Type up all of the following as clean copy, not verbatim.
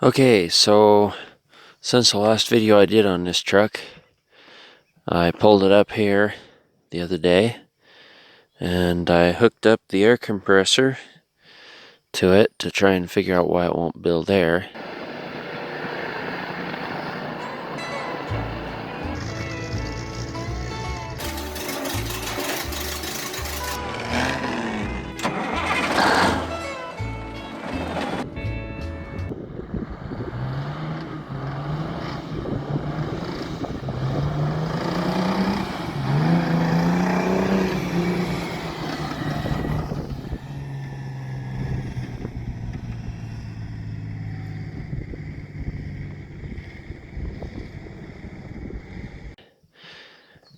Okay, so since the last video I did on this truck, I pulled it up here the other day and I hooked up the air compressor to it to try and figure out why it won't build air.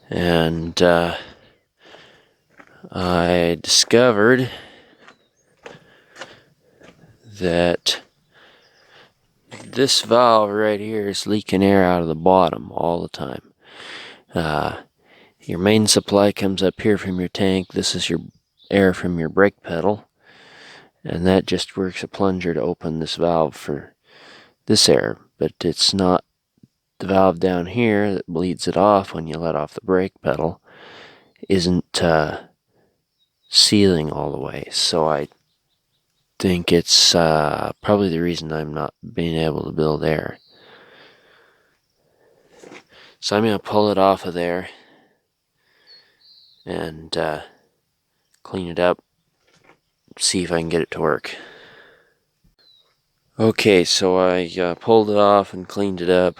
And I discovered that this valve right here is leaking air out of the bottom all the time. Your main supply comes up here from your tank. This is your air from your brake pedal, and that just works a plunger to open this valve for this air, but it's not the valve down here that bleeds it off when you let off the brake pedal isn't sealing all the way. So I think it's probably the reason I'm not being able to build air. So I'm going to pull it off of there and clean it up, see if I can get it to work. Okay, so I pulled it off and cleaned it up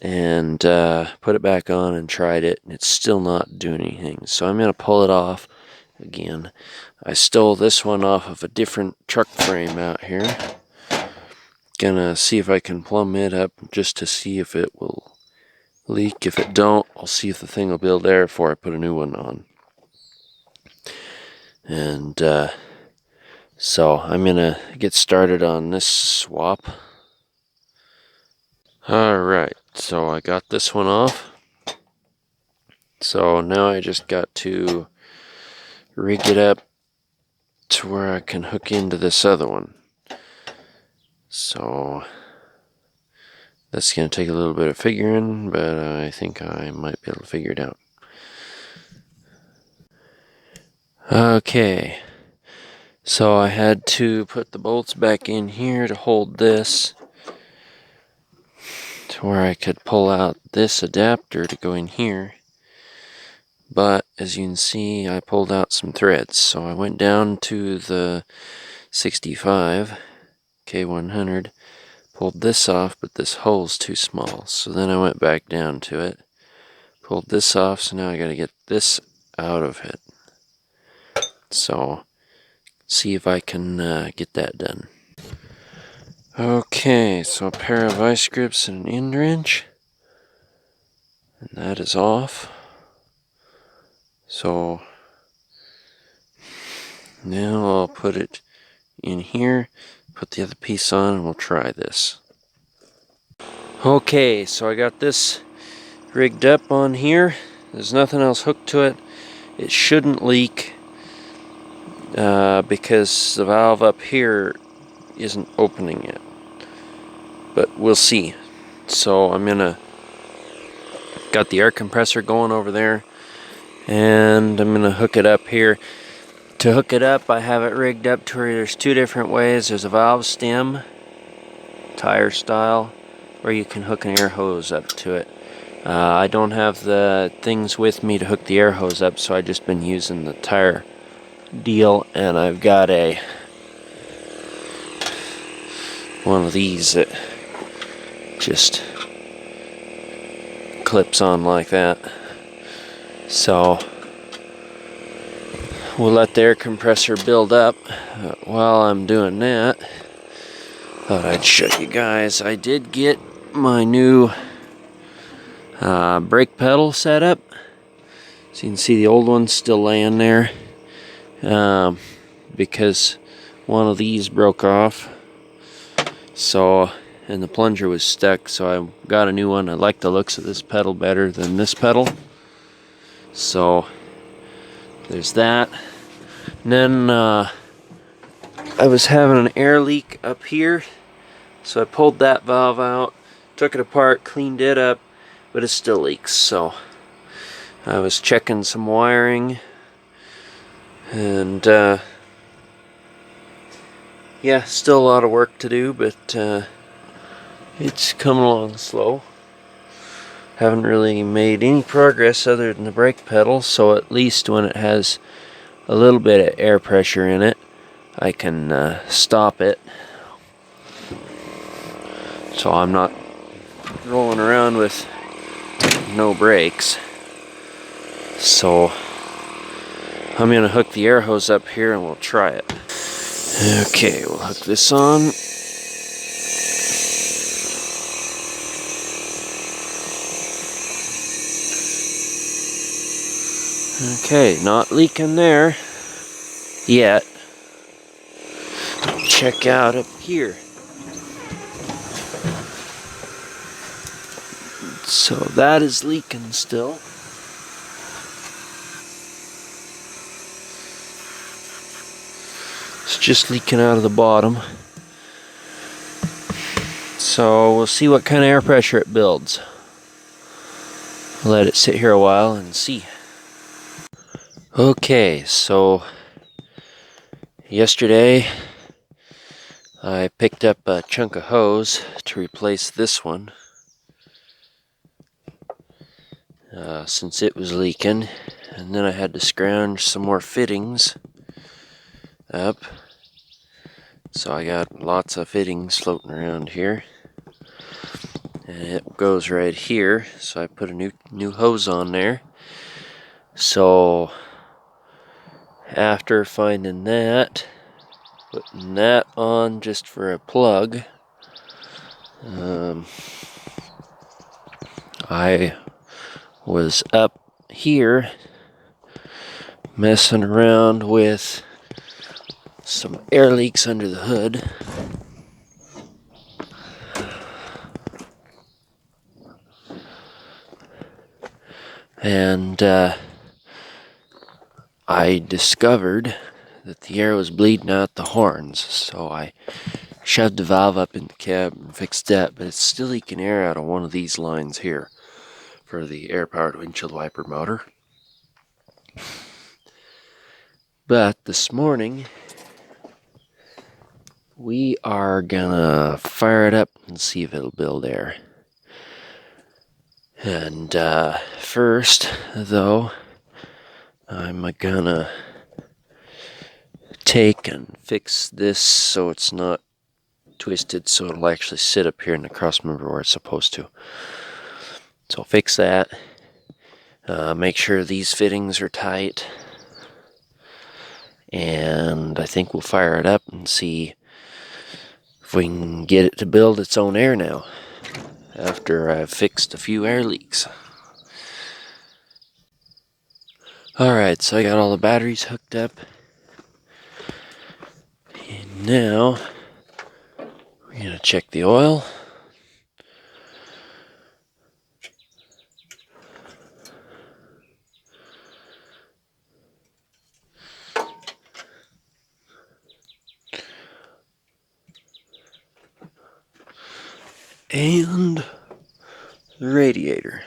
and put it back on and tried it, and it's still not doing anything. So I'm going to pull it off again. I stole this one off of a different truck frame out here. Gonna see if I can plumb it up just to see if it will leak. If it don't, I'll see if the thing will build air before I put a new one on. And so I'm gonna get started on this swap. Alright, so I got this one off. So now I just got to rig it up to where I can hook into this other one. So that's going to take a little bit of figuring, but I think I might be able to figure it out. Okay, so I had to put the bolts back in here to hold this to where I could pull out this adapter to go in here. But as you can see, I pulled out some threads, so I went down to the 65 K100, pulled this off, but this hole's too small. So then I went back down to it, pulled this off, so now I gotta get this out of it. So, see if I can get that done. Okay, so a pair of vice grips and an end wrench, and that is off. So now I'll put it in here, put the other piece on, and we'll try this. Okay, so I got this rigged up on here. There's nothing else hooked to it. It shouldn't leak because the valve up here isn't opening yet. But we'll see. So got the air compressor going over there, and I'm gonna hook it up here. To hook it up, I have it rigged up to where there's two different ways. There's a valve stem, tire style, or you can hook an air hose up to it. I don't have the things with me to hook the air hose up, so I've just been using the tire deal, and I've got one of these that just clips on like that. So we'll let the air compressor build up. While I'm doing that, thought I'd show you guys. I did get my new brake pedal set up. So you can see the old one's still laying there because one of these broke off. So, and the plunger was stuck, so I got a new one. I like the looks of this pedal better than this pedal. So there's that. And then I was having an air leak up here, So I pulled that valve out, took it apart, cleaned it up, but it still leaks. So I was checking some wiring, and yeah, still a lot of work to do, but it's coming along slow. Haven't really made any progress other than the brake pedal, so at least when it has a little bit of air pressure in it, I can stop it. So I'm not rolling around with no brakes. So I'm gonna hook the air hose up here and we'll try it. Okay, we'll hook this on. Okay, not leaking there yet. Check out up here. So that is leaking still. It's just leaking out of the bottom. So we'll see what kind of air pressure it builds. Let it sit here a while and see. Okay, so yesterday I picked up a chunk of hose to replace this one since it was leaking, and then I had to scrounge some more fittings up. So I got lots of fittings floating around here, and it goes right here. So I put a new hose on there. So after finding that, putting that on just for a plug, I was up here messing around with some air leaks under the hood. And I discovered that the air was bleeding out the horns, so I shoved the valve up in the cab and fixed that, but it's still leaking air out of one of these lines here for the air-powered windshield wiper motor. But this morning, we are gonna fire it up and see if it'll build air. And first, though, I'm gonna take and fix this so it's not twisted, so it'll actually sit up here in the cross member where it's supposed to. So I'll fix that. Make sure these fittings are tight. And I think we'll fire it up and see if we can get it to build its own air now, after I've fixed a few air leaks. Alright, so I got all the batteries hooked up. And now we're going to check the oil. And the radiator.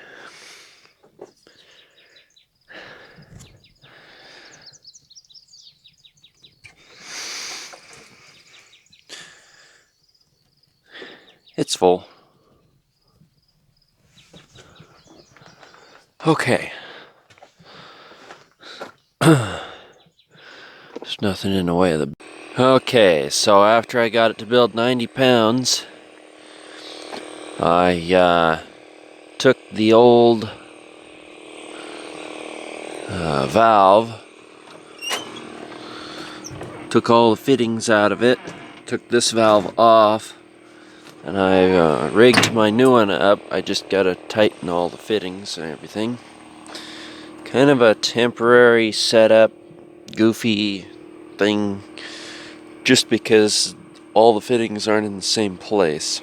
It's full. Okay. There's nothing in the way of the... Okay, so after I got it to build 90 pounds, I took the old valve, took all the fittings out of it, took this valve off, and I rigged my new one up. I just gotta tighten all the fittings and everything. Kind of a temporary setup, goofy thing, just because all the fittings aren't in the same place.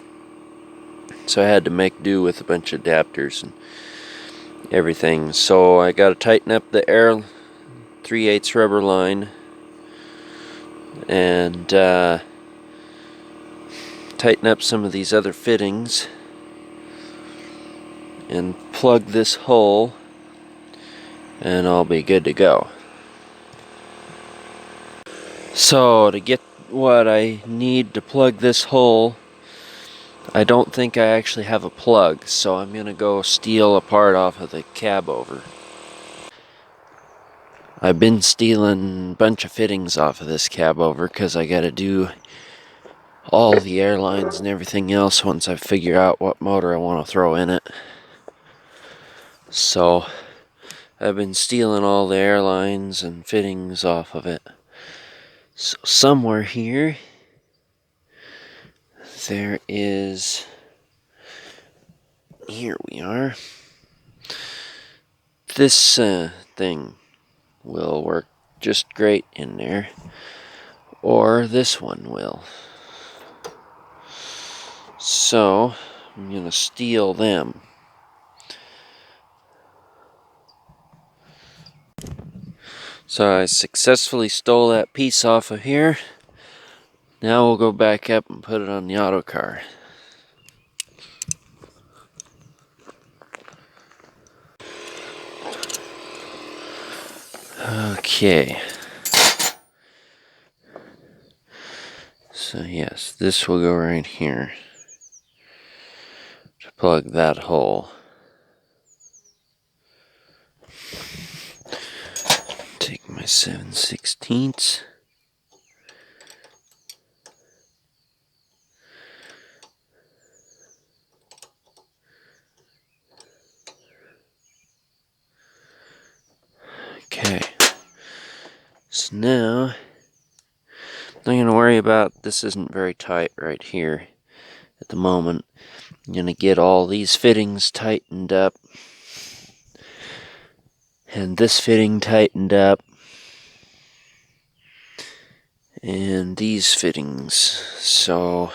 So I had to make do with a bunch of adapters and everything. So I gotta tighten up the air 3/8 rubber line and tighten up some of these other fittings and plug this hole, and I'll be good to go. So to get what I need to plug this hole, I don't think I actually have a plug, so I'm gonna go steal a part off of the cab over. I've been stealing a bunch of fittings off of this cab over because I gotta do all the airlines and everything else once I figure out what motor I want to throw in it. So I've been stealing all the airlines and fittings off of it. So somewhere here there is, here we are, this thing will work just great in there, or this one will. So I'm gonna steal them. So I successfully stole that piece off of here. Now we'll go back up and put it on the Autocar. Okay. So yes, this will go right here to plug that hole. Take my 7/16. Okay. So now, I'm not going to worry about, this isn't very tight right here at the moment. I'm going to get all these fittings tightened up. And this fitting tightened up. And these fittings. So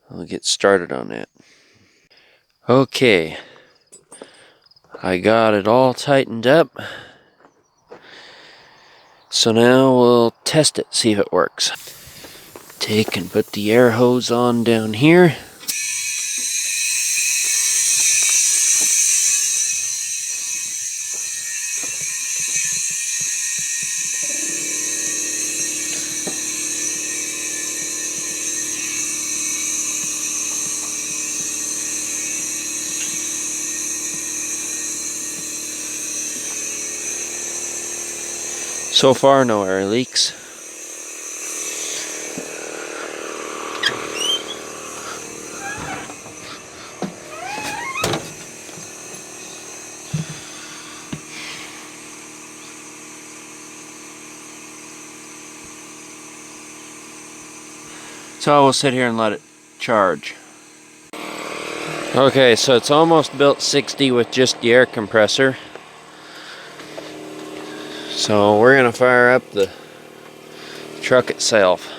I'll get started on that. Okay. I got it all tightened up. So now we'll test it, see if it works. Take and put the air hose on down here. So far, no air leaks. So I will sit here and let it charge. Okay, so it's almost built 60 with just the air compressor. So we're gonna fire up the truck itself.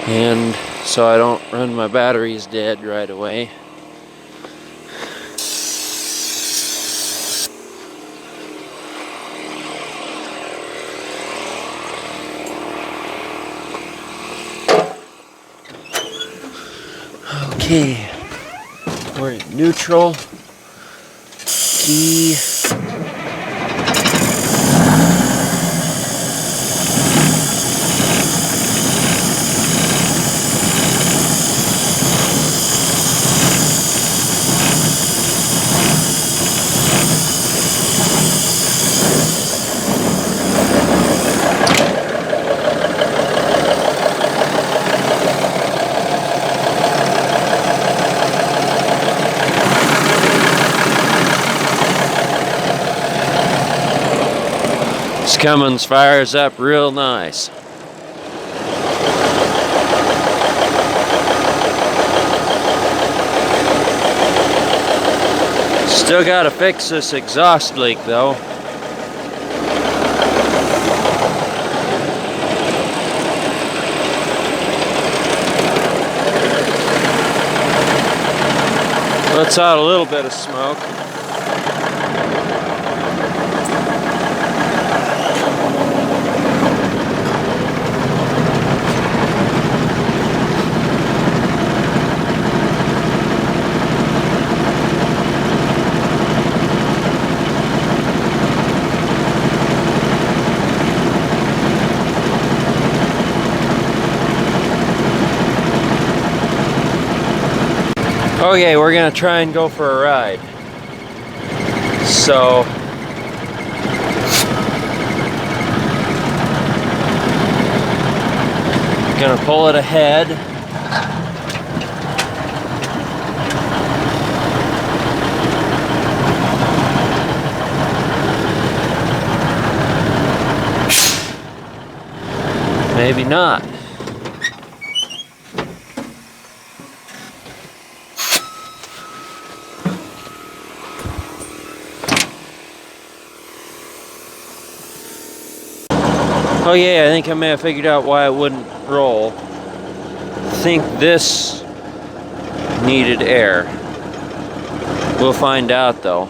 And so I don't run my batteries dead right away. Okay, we're in neutral. Key. Cummins fires up real nice. Still gotta fix this exhaust leak though. Lets out a little bit of smoke. Okay, we're gonna try and go for a ride. So gonna pull it ahead. Maybe not. Oh yeah, I think I may have figured out why it wouldn't roll. I think this needed air. We'll find out though.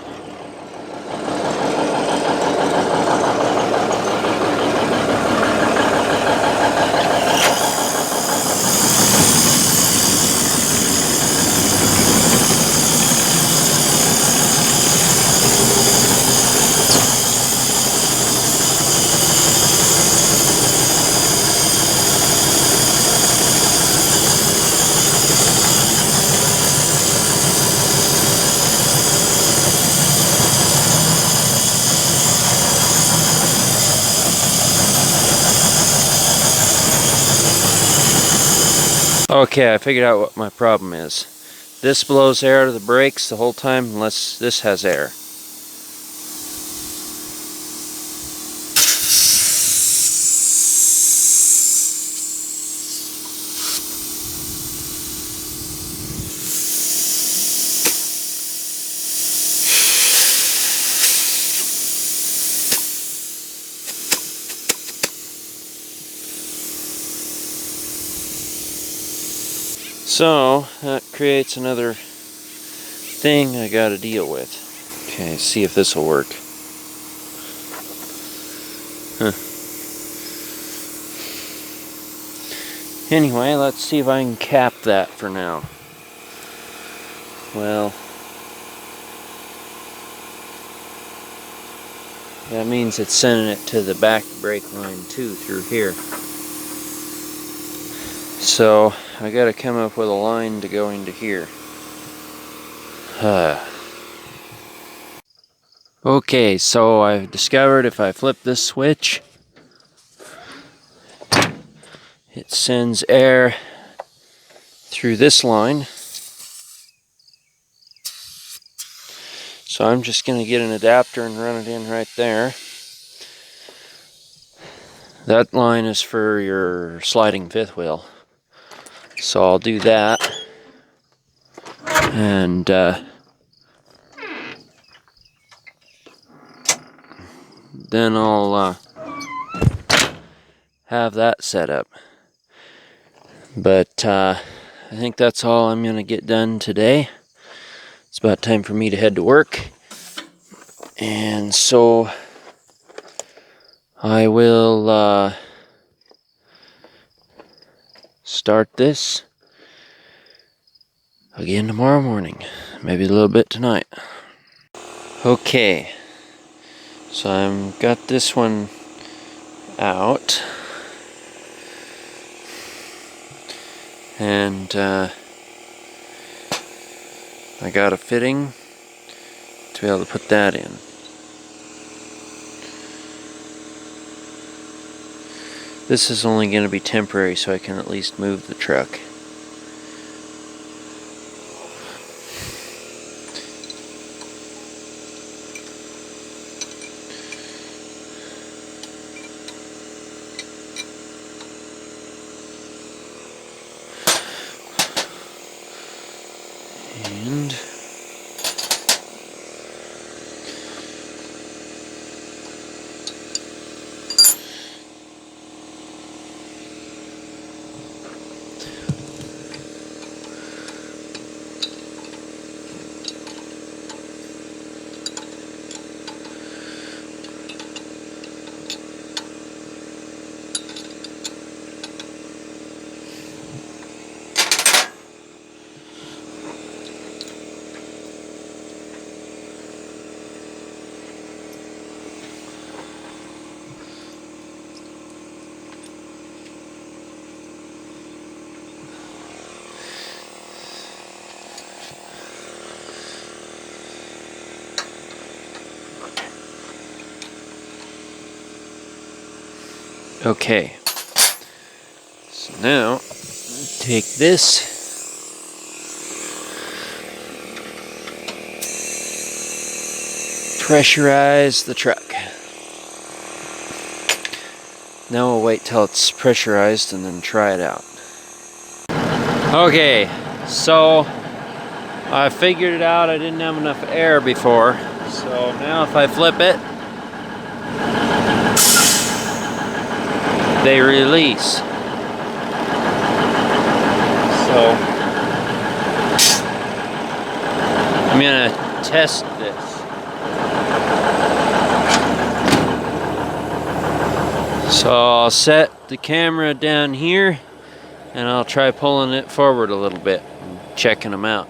Okay, I figured out what my problem is. This blows air to the brakes the whole time unless this has air. So, that creates another thing I gotta deal with. Okay, see if this will work. Huh. Anyway, let's see if I can cap that for now. Well, that means it's sending it to the back brake line too through here. So I gotta come up with a line to go into here. Okay, so I've discovered if I flip this switch, it sends air through this line. So I'm just gonna get an adapter and run it in right there. That line is for your sliding fifth wheel. So I'll do that. And then I'll have that set up. But I think that's all I'm going to get done today. It's about time for me to head to work. And so I will start this again tomorrow morning. Maybe a little bit tonight. Okay. So I've got this one out. And I got a fitting to be able to put that in. This is only going to be temporary, so I can at least move the truck. And Okay, so now take this, pressurize the truck. Now we'll wait till it's pressurized and then try it out. Okay, so I figured it out. I didn't have enough air before, so now if I flip it, they release. So I'm gonna test this. So I'll set the camera down here and I'll try pulling it forward a little bit and checking them out.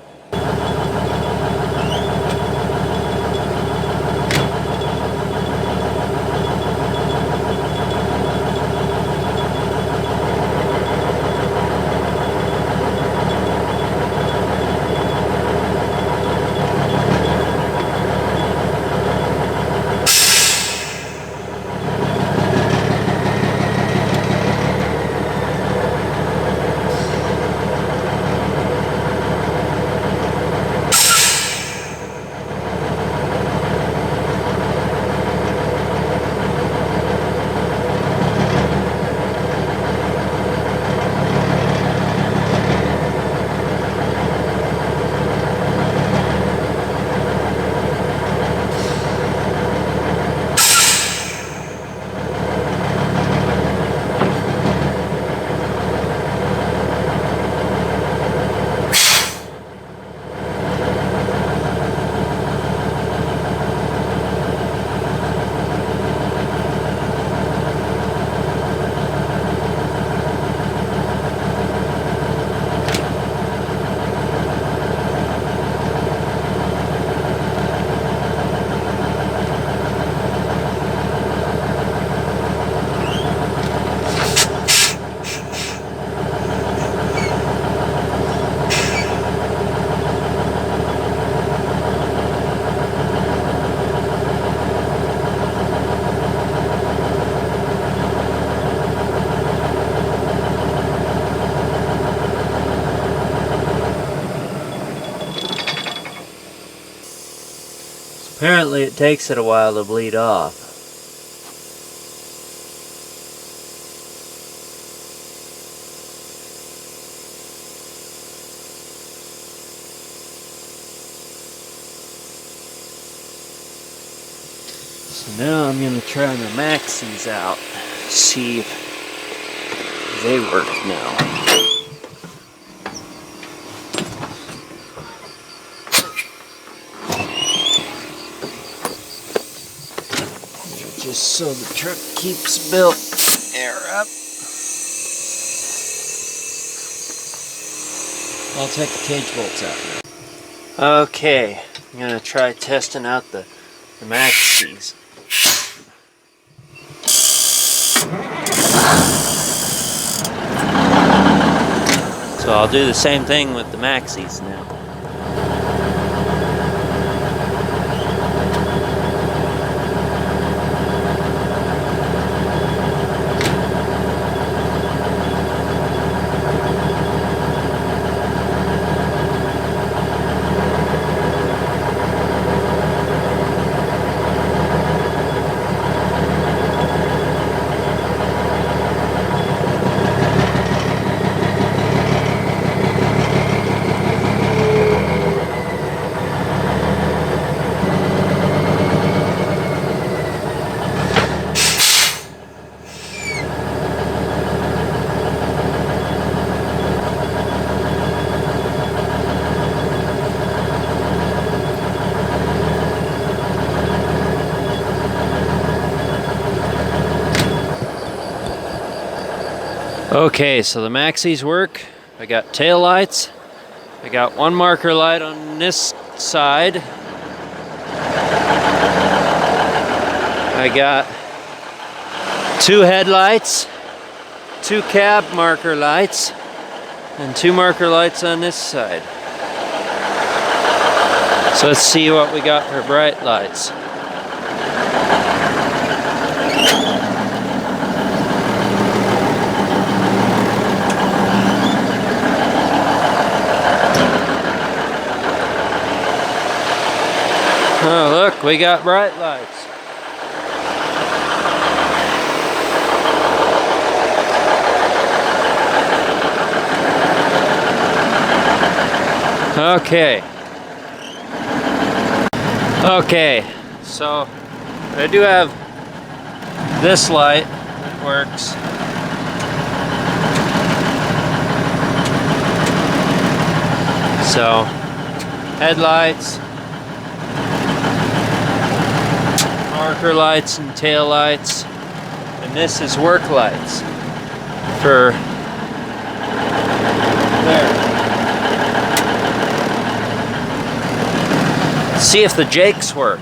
Apparently it takes it a while to bleed off. So now I'm going to try the maxis out, see if they work now. Just so the truck keeps built air up. I'll take the cage bolts out now. Okay, I'm gonna try testing out the maxis. So I'll do the same thing with the maxis now. Okay, so the maxis work. I got tail lights. I got one marker light on this side. I got two headlights, two cab marker lights, and two marker lights on this side. So let's see what we got for bright lights. Look, we got bright lights. Okay. Okay, so I do have this light that works. So, headlights, marker lights and tail lights, and this is work lights for there. See if the jakes work.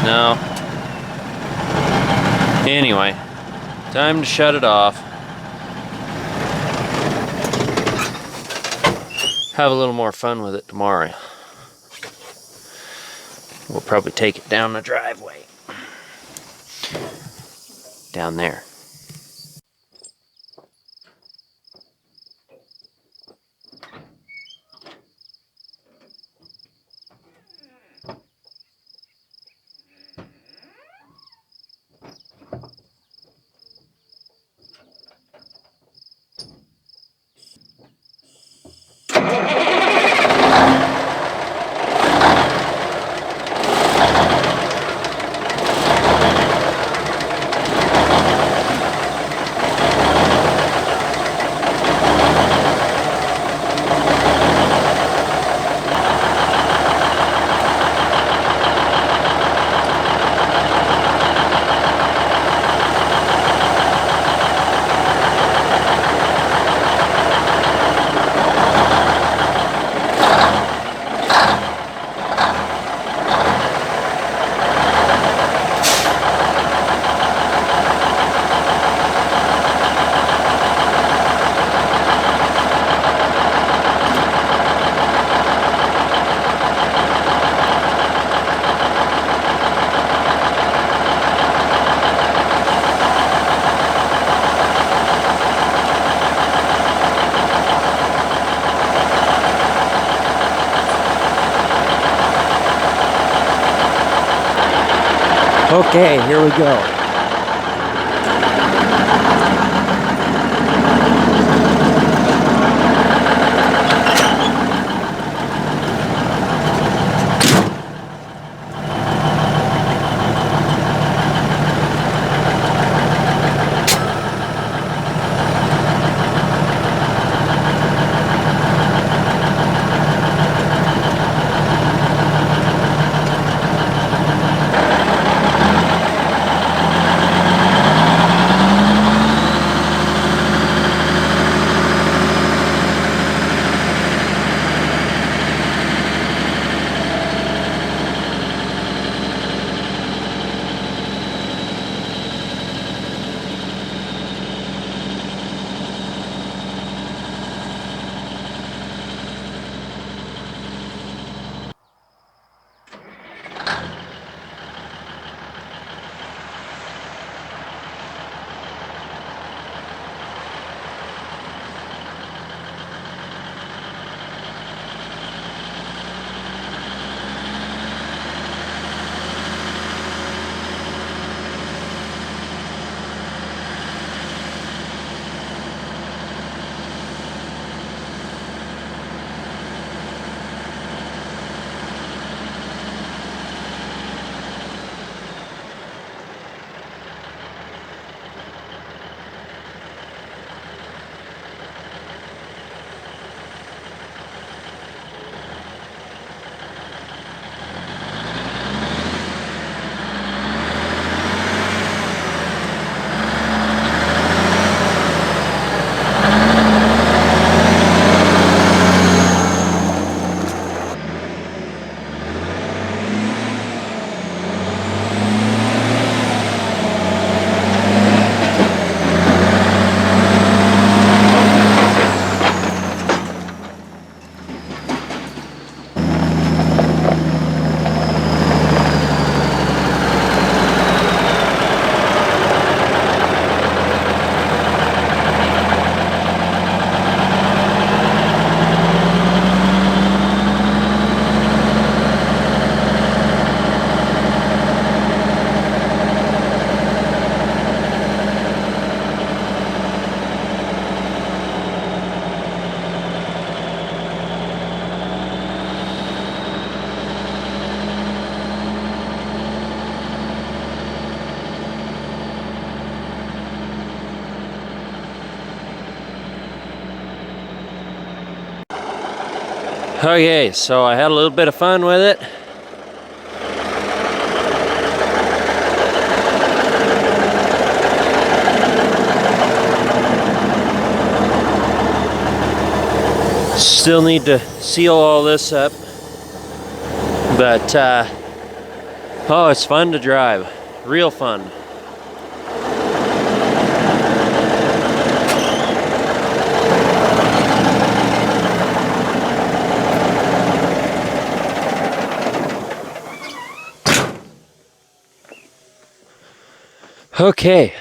No. Anyway, time to shut it off. Have a little more fun with it tomorrow. We'll probably take it down the driveway. Down there. Okay, here we go. Okay, so I had a little bit of fun with it. Still need to seal all this up, but oh, it's fun to drive, real fun. Okay.